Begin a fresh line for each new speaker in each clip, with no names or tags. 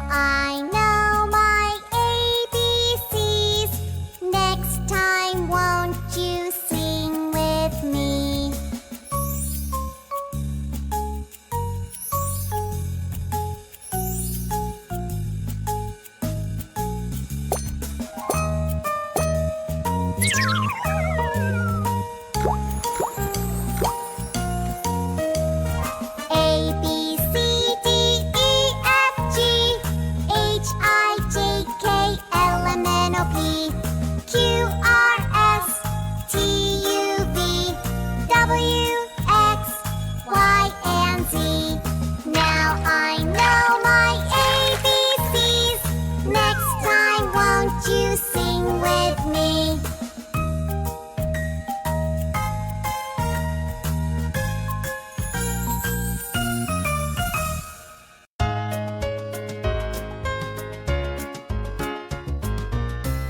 I know my ABCs. Next time, won't you sing with me? A, B, C, D, E, F, G, H, I, J, K, L, M, N, O, P, Q, R, S, T, U, V, W, X, Y, and Z. Now I know my ABCs. Next time, won't you sing with me?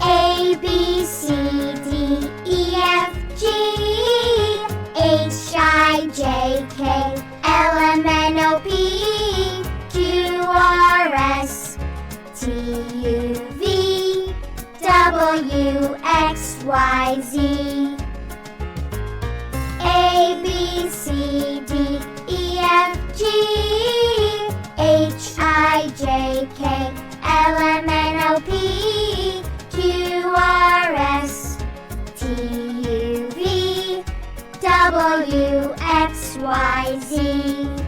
A, B, C, D, E, F, G, H, I, J, K, L, M, N, O, P, Q, R, S, T, U, V, W, X, Y, Z. A, B, C, D, E, F, G, H, I, J, K, L, M, N, O, P, Q, R, S, T, U, V, W, X, Y, Z.